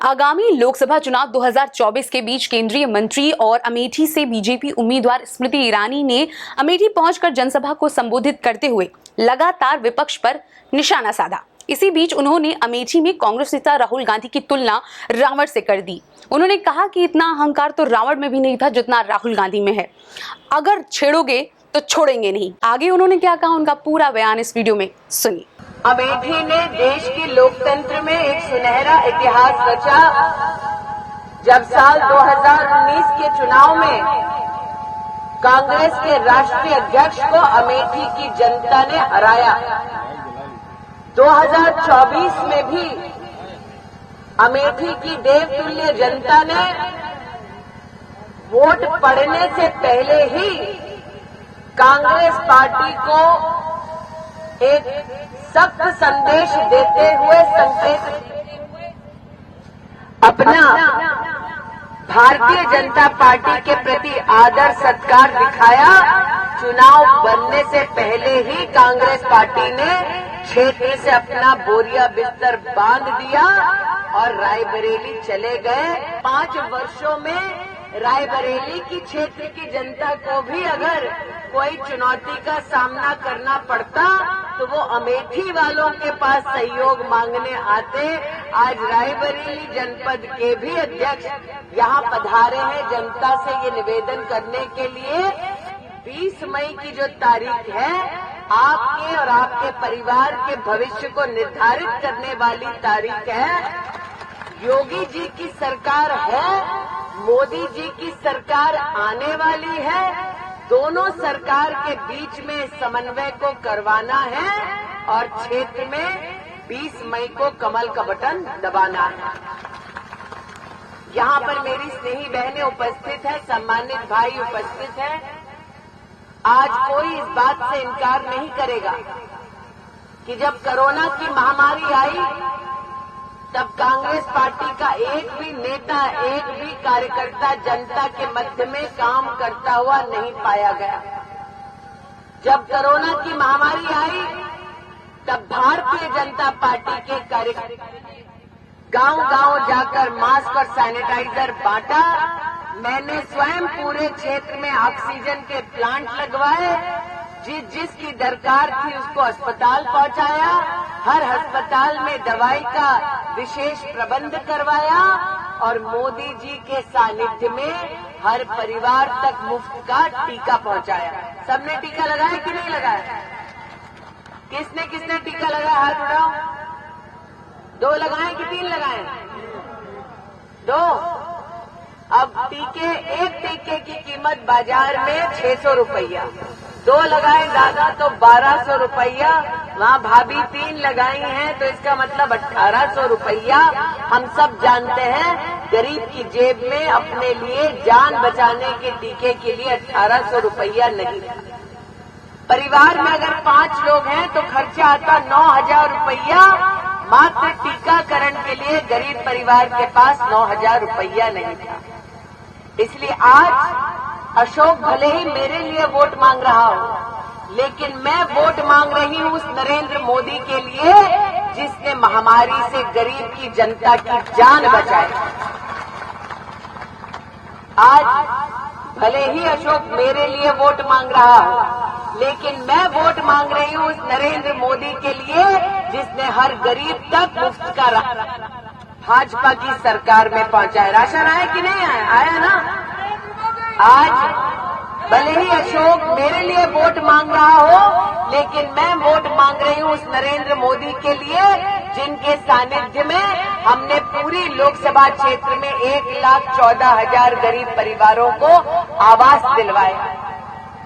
आगामी लोकसभा चुनाव 2024 के बीच केंद्रीय मंत्री और अमेठी से बीजेपी उम्मीदवार स्मृति ईरानी ने अमेठी पहुंचकर जनसभा को संबोधित करते हुए लगातार विपक्ष पर निशाना साधा। इसी बीच उन्होंने अमेठी में कांग्रेस नेता राहुल गांधी की तुलना रावण से कर दी। उन्होंने कहा कि इतना अहंकार तो रावण में भी नहीं था जितना राहुल गांधी में है, अगर छेड़ोगे तो छोड़ेंगे नहीं। आगे उन्होंने क्या कहा, उनका पूरा बयान इस वीडियो में सुनिए। अमेठी ने देश के लोकतंत्र में एक सुनहरा इतिहास रचा जब साल 2019 के चुनाव में कांग्रेस के राष्ट्रीय अध्यक्ष को अमेठी की जनता ने हराया। 2024 में भी अमेठी की देवतुल्य जनता ने वोट पड़ने से पहले ही कांग्रेस पार्टी को एक सख्त संदेश देते हुए अपना भारतीय जनता पार्टी के प्रति आदर सत्कार दिखाया। चुनाव बनने से पहले ही कांग्रेस पार्टी ने क्षेत्र से अपना बोरिया बिस्तर बांध दिया और रायबरेली चले गए। 5 वर्षों में रायबरेली की क्षेत्र की जनता को भी अगर कोई चुनौती का सामना करना पड़ता तो वो अमेठी वालों के पास सहयोग मांगने आते। आज रायबरेली जनपद के भी अध्यक्ष यहाँ पधारे हैं जनता से ये निवेदन करने के लिए। 20 मई की जो तारीख है आपके और आपके परिवार के भविष्य को निर्धारित करने वाली तारीख है। योगी जी की सरकार है, मोदी जी की सरकार आने वाली है। दोनों सरकार के बीच में समन्वय को करवाना है और क्षेत्र में 20 मई को कमल का बटन दबाना है। यहाँ पर मेरी स्नेही बहनें उपस्थित है, सम्मानित भाई उपस्थित है। आज कोई इस बात से इनकार नहीं करेगा कि जब कोरोना की महामारी आई तब कांग्रेस पार्टी का एक भी नेता, एक भी कार्यकर्ता जनता के मध्य में काम करता हुआ नहीं पाया गया। जब कोरोना की महामारी आई तब भारतीय जनता पार्टी के कार्यकर्ता गांव-गांव जाकर मास्क और सैनिटाइजर बांटा। मैंने स्वयं पूरे क्षेत्र में ऑक्सीजन के प्लांट लगवाए, जिसकी दरकार थी उसको अस्पताल पहुंचाया। हर अस्पताल में दवाई का विशेष प्रबंध करवाया और मोदी जी के सानिध्य में हर परिवार तक मुफ्त का टीका पहुंचाया। सबने टीका लगाया कि नहीं लगाया? किसने किसने टीका लगाया? हाथ उठाओ। 2 लगाए कि 3 लगाए? 2। अब एक टीके की कीमत बाजार में 600 रुपया। 2 लगाए दादा तो 1200 रुपया। वहाँ भाभी 3 लगाई हैं तो इसका मतलब 1800 रुपया। हम सब जानते हैं गरीब की जेब में अपने लिए जान बचाने के टीके के लिए 1800 रुपया नहीं था। परिवार में अगर 5 लोग हैं तो खर्चा आता 9000 रुपया। मात्र टीकाकरण के लिए गरीब परिवार के पास 9000 रुपया नहीं था। इसलिए आज अशोक भले ही मेरे लिए वोट मांग रहा हो, लेकिन मैं वोट मांग रही हूं उस नरेंद्र मोदी के लिए जिसने महामारी से गरीब की जनता की जान बचाई। आज भले ही अशोक मेरे लिए वोट मांग रहा हो, लेकिन मैं वोट मांग रही हूं उस नरेंद्र मोदी के लिए जिसने हर गरीब तक मुफ्त का भाजपा की सरकार में पहुंचाया। राशन आया कि नहीं आया? आया ना। आज भले ही अशोक मेरे लिए वोट मांग रहा हो, लेकिन मैं वोट मांग रही हूं उस नरेंद्र मोदी के लिए जिनके सानिध्य में हमने पूरी लोकसभा क्षेत्र में 1,14,000 गरीब परिवारों को आवास दिलवाए।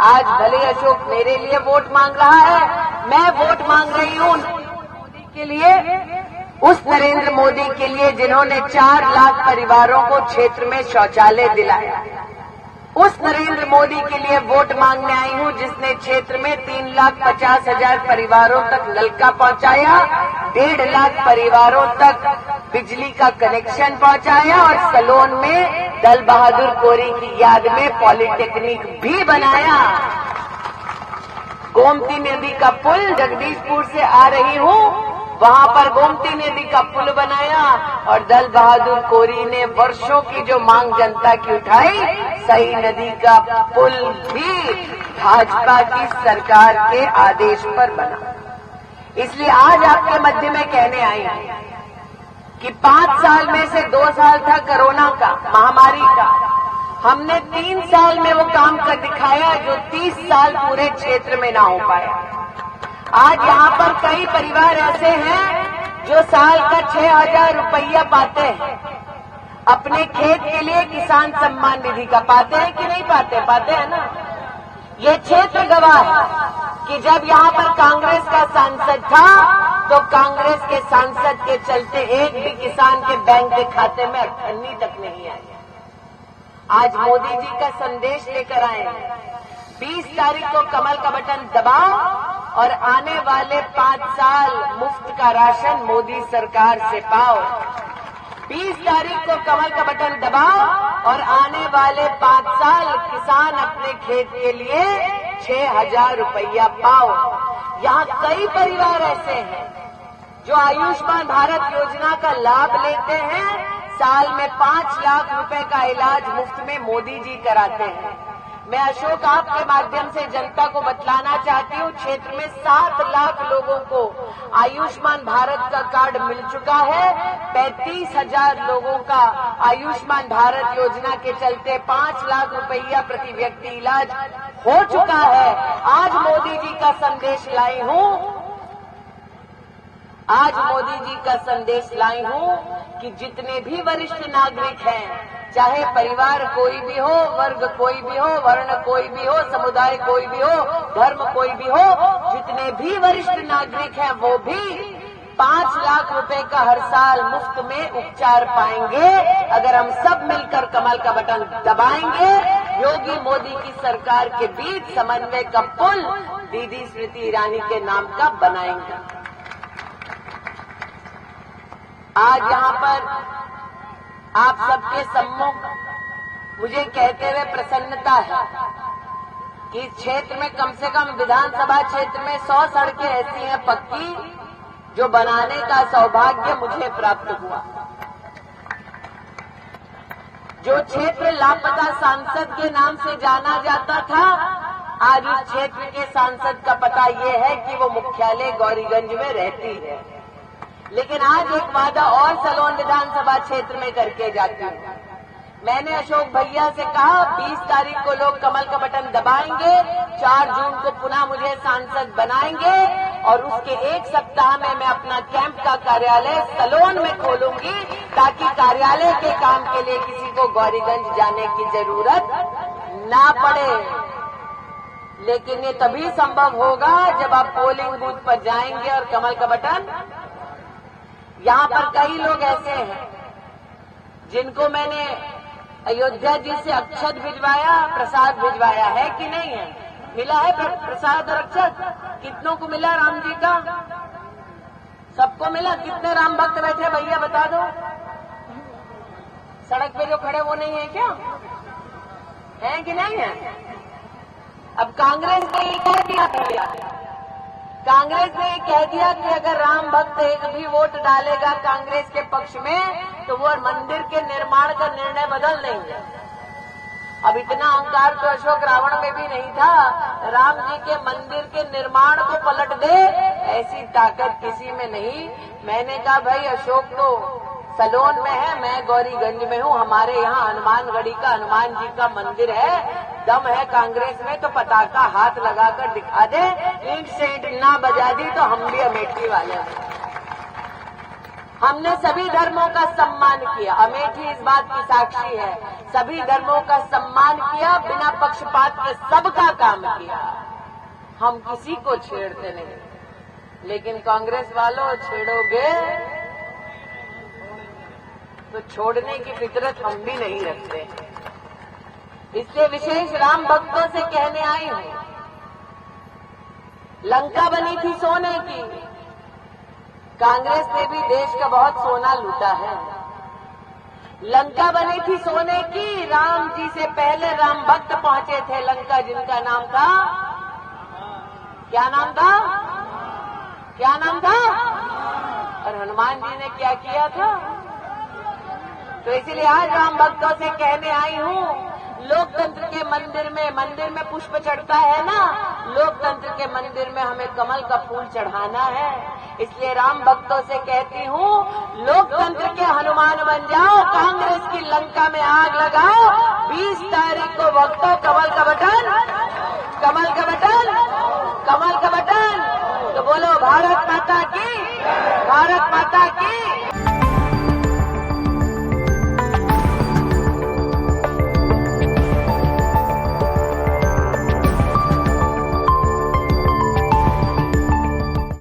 आज भले अशोक मेरे लिए वोट मांग रहा है, मैं वोट मांग रही हूं मोदी के लिए, उस नरेंद्र मोदी के लिए जिन्होंने 4 लाख परिवारों को क्षेत्र में शौचालय दिलाया। उस नरेंद्र मोदी के लिए वोट मांगने आई हूं जिसने क्षेत्र में 3,50,000 परिवारों तक नल का पहुंचाया, 1.5 लाख परिवारों तक बिजली का कनेक्शन पहुंचाया और सलोन में दल बहादुर कोरी की याद में पॉलिटेक्निक भी बनाया। गोमती नदी का पुल जगदीशपुर से आ रही हूं वहां पर गोमती नदी का पुल बनाया और दल बहादुर कोरी ने वर्षों की जो मांग जनता की उठाई, सई नदी का पुल भी भाजपा की सरकार के आदेश पर बना। इसलिए आज आपके मध्य में कहने आई कि 5 साल में से 2 साल था कोरोना का, महामारी का। हमने 3 साल में वो काम कर दिखाया जो 30 साल पूरे क्षेत्र में ना हो पाया। आज यहाँ पर कई परिवार ऐसे हैं जो साल का 6,000 रुपया पाते हैं। अपने खेत के लिए किसान सम्मान निधि का पाते हैं कि नहीं पाते? पाते हैं ना। ये क्षेत्र गवाह है कि जब यहाँ पर कांग्रेस का सांसद था तो कांग्रेस के सांसद के चलते एक भी किसान के बैंक के खाते में अठन्नी तक नहीं आई। आज मोदी जी का संदेश लेकर आए हैं, 20 तारीख को कमल का बटन दबाओ और आने वाले 5 साल मुफ्त का राशन मोदी सरकार से पाओ। 20 तारीख को कमल का बटन दबाओ और आने वाले 5 साल किसान अपने खेत के लिए 6,000 रुपया पाओ। यहाँ कई परिवार ऐसे हैं जो आयुष्मान भारत योजना का लाभ लेते हैं, साल में 5 लाख रुपए का इलाज मुफ्त में मोदी जी कराते हैं। मैं अशोक आपके माध्यम से जनता को बतलाना चाहती हूँ, क्षेत्र में 7 लाख लोगों को आयुष्मान भारत का कार्ड मिल चुका है। 35,000 लोगों का आयुष्मान भारत योजना के चलते 5 लाख रुपया प्रति व्यक्ति इलाज हो चुका है। आज मोदी जी का संदेश लाई हूँ, आज मोदी जी का संदेश लाई हूँ कि जितने भी वरिष्ठ नागरिक हैं, चाहे परिवार कोई भी हो, वर्ग कोई भी हो, वर्ण कोई भी हो, समुदाय कोई भी हो, धर्म कोई भी हो, जितने भी वरिष्ठ नागरिक हैं वो भी 5 लाख रुपए का हर साल मुफ्त में उपचार पाएंगे अगर हम सब मिलकर कमल का बटन दबाएंगे। योगी मोदी की सरकार के बीच समन्वय का पुल दीदी स्मृति ईरानी के नाम का बनाएंगे। आज यहाँ पर आप सबके सम्मुख मुझे कहते हुए प्रसन्नता है कि इस क्षेत्र में कम से कम विधानसभा क्षेत्र में 100 सड़कें ऐसी हैं पक्की जो बनाने का सौभाग्य मुझे प्राप्त हुआ। जो क्षेत्र लापता सांसद के नाम से जाना जाता था, आज उस क्षेत्र के सांसद का पता ये है कि वो मुख्यालय गौरीगंज में रहती है। लेकिन आज एक वादा और सलोन विधानसभा क्षेत्र में करके जाती हूँ। मैंने अशोक भैया से कहा 20 तारीख को लोग कमल का बटन दबाएंगे, 4 जून को पुनः मुझे सांसद बनाएंगे और उसके 1 सप्ताह में मैं अपना कैंप का कार्यालय सलोन में खोलूंगी ताकि कार्यालय के काम के लिए किसी को गौरीगंज जाने की जरूरत ना पड़े। लेकिन ये तभी संभव होगा जब आप पोलिंग बूथ पर जाएंगे और कमल का बटन। यहाँ पर कई लोग ऐसे हैं जिनको मैंने अयोध्या जी से अक्षत भिजवाया, प्रसाद भिजवाया है कि नहीं है? मिला है प्रसाद और अक्षत? कितनों को मिला राम जी का? सबको मिला? कितने राम भक्त बैठे भैया बता दो। सड़क पे जो खड़े वो नहीं है क्या? है कि नहीं है? अब कांग्रेस ने ये कह दिया भैया, कांग्रेस ने ये कह दिया कि अगर राम भक्त एक भी वोट डालेगा कांग्रेस के पक्ष में तो वो मंदिर के निर्माण का निर्णय बदल देंगे। अब इतना अहंकार तो अशोक रावण में भी नहीं था, राम जी के मंदिर के निर्माण को पलट दे ऐसी ताकत किसी में नहीं। मैंने कहा भाई अशोक तो सलोन में है, मैं गौरीगंज में हूँ, हमारे यहाँ हनुमानगढ़ी का हनुमान जी का मंदिर है, दम है कांग्रेस में तो पताका हाथ लगाकर दिखा दे, ईंट से ईंट ना बजा दी तो हम भी अमेठी वाले हैं। हमने सभी धर्मों का सम्मान किया, अमेठी इस बात की साक्षी है, सभी धर्मों का सम्मान किया, बिना पक्षपात के सबका काम किया, हम किसी को छेड़ते नहीं। लेकिन कांग्रेस वालों छेड़ोगे तो छोड़ने की फितरत हम भी नहीं रखते। इसलिए विशेष राम भक्तों से कहने आई हूं, लंका बनी थी सोने की, कांग्रेस ने भी देश का बहुत सोना लूटा है। लंका बनी थी सोने की, राम जी से पहले राम भक्त पहुंचे थे लंका, जिनका नाम था, क्या नाम था? क्या नाम था? और हनुमान जी ने क्या किया था? तो इसलिए आज राम भक्तों से कहने आई हूँ, लोकतंत्र के मंदिर में पुष्प चढ़ता है ना, लोकतंत्र के मंदिर में हमें कमल का फूल चढ़ाना है। इसलिए राम भक्तों से कहती हूँ, लोकतंत्र के हनुमान बन जाओ, कांग्रेस की लंका में आग लगाओ। 20 तारीख को भक्तों कमल का बटन, कमल का बटन, कमल का बटन। तो बोलो भारत माता की, भारत माता की।